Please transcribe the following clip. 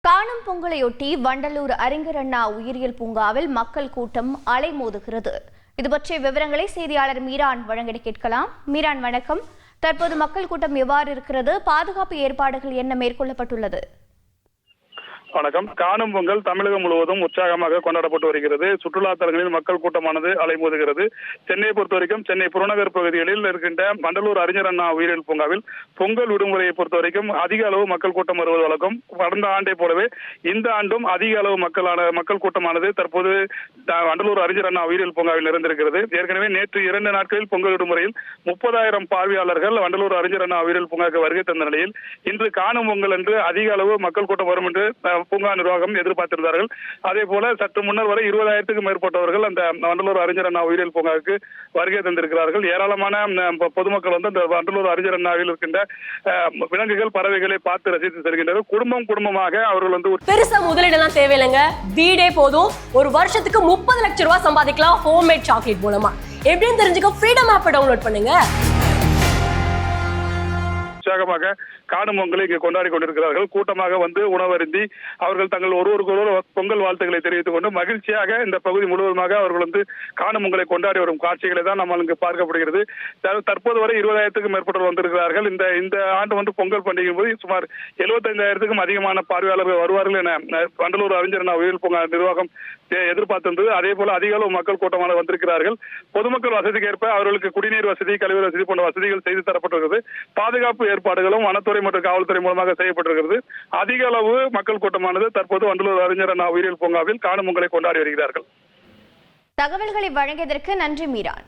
காணும் பொங்கலையொட்டி வண்டலூர் அறிஞர் அண்ணா உயிரியல் பூங்காவில் மக்கள் கூட்டம் அலைமோதுகிறது. இது பற்றிய விவரங்களை செய்தியாளர் மீரான் வழங்க கேட்கலாம். மீரான், வணக்கம். தற்போது மக்கள் கூட்டம் எவ்வாறு இருக்கிறது? பாதுகாப்பு ஏற்பாடுகள் என்ன மேற்கொள்ளப்பட்டுள்ளது? வணக்கம். காணும் பொங்கல் தமிழகம் முழுவதும் உற்சாகமாக கொண்டாடப்பட்டு வருகிறது. சுற்றுலா தலங்களில் மக்கள் கூட்டமானது அலைமோதுகிறது. சென்னையை பொறுத்தவரைக்கும் சென்னை புறநகர் பகுதிகளில் இருக்கின்ற வண்டலூர் அறிஞர் அண்ணா உயிரியல் பூங்காவில் பொங்கல் விடுமுறையை பொறுத்தவரைக்கும் அதிக அளவு மக்கள் கூட்டம் வருவது வழக்கம். கடந்த ஆண்டை போலவே இந்த ஆண்டும் அதிக அளவு மக்கள் கூட்டமானது தற்போது வண்டலூர் அறிஞர் அண்ணா உயிரியல் பூங்காவில் நிறைந்திருக்கிறது. ஏற்கனவே நேற்று 2 நாட்களில் பொங்கல் விடுமுறையில் 30,000 பார்வையாளர்கள் வண்டலூர் அறிஞர் அண்ணா உயிரியல் பூங்காவுக்கு வருகை தந்த நிலையில் இன்று காணும் பொங்கல் என்று அதிக அளவு மக்கள் கூட்டம் வரும் என்று பூங்கா நிர்வாகம் எதிர்பார்த்திருந்தார்கள். அதே போல சற்று முன்னர் வரை 20,000க்கும் மேற்பட்டவர்கள் அந்த வண்டலூர் அறிஞர் அண்ணா உயிரியல் பூங்காவுக்கு வருகை தந்திருக்கிறார்கள். ஏராளமான பொதுமக்கள் வந்து அந்த வண்டலூர் அறிஞர் அண்ணாவில் இருக்கின்ற விலங்குகள், பறவைகளை பார்த்து ரசித்து செல்கின்றனர். குடும்பமாக அவர்கள் வந்து பெருசா முதலீடெல்லாம் தேவையில்லைங்க, வீடே போதும். ஒரு வருஷத்துக்கு 30 லட்சம் ரூபாய் சம்பாதிக்கலாம் ஹோம்மேட் சாக்லேட் மூலமா. எப்படின்னு தெரிஞ்சுக்க ஃப்ரீடம் ஆப்பை டவுன்லோட் பண்ணுங்க. உற்சாகமாக காணும் பொங்கலை இங்கு கொண்டாடி கொண்டிருக்கிறார்கள். கூட்டமாக வந்து உணவருந்தி அவர்கள் தங்கள் ஒருவருக்கொருவர் பொங்கல் வாழ்த்துக்களை தெரிவித்துக் கொண்டு மகிழ்ச்சியாக இந்த பகுதி முழுவதுமாக அவர்கள் வந்து காணும் பொங்கலை கொண்டாடி வரும் காட்சிகளை தான் நம்ம இங்கு பார்க்கப்படுகிறது. தற்போது வரை 20,000க்கும் மேற்பட்டவர் வந்திருக்கிறார்கள். இந்த ஆண்டு வந்து பொங்கல் பண்டிகை போது சுமார் 75,000க்கும் அதிகமான பார்வையாளர்கள் வருவார்கள் என வண்டலூர் அறிஞர் அண்ணா உயிரியல் பூங்கா நிர்வாகம் எதிர்பார்த்திருந்தது. அதே போல அதிக அளவு மக்கள் கூட்டமாக வந்திருக்கிறார்கள். பொதுமக்கள் வசதிக்கு ஏற்ப அவர்களுக்கு குடிநீர் வசதி, கழிவு வசதி போன்ற வசதிகள் செய்து தரப்பட்டிருக்கிறது. பாதுகாப்பு ஏற்பாடுகளும் வனத்துறை மற்றும் காவல்துறை மூலமாக செய்யப்பட்டிருக்கிறது. அதிக அளவு மக்கள் கூட்டமானது தற்போது வண்டலூர் அறிஞர் அண்ணா உயிரியல் பூங்காவில் காணும் பொங்கலை கொண்டாடி வருகிறார்கள். தகவல்களை வழங்கியதற்கு நன்றி மீரான்.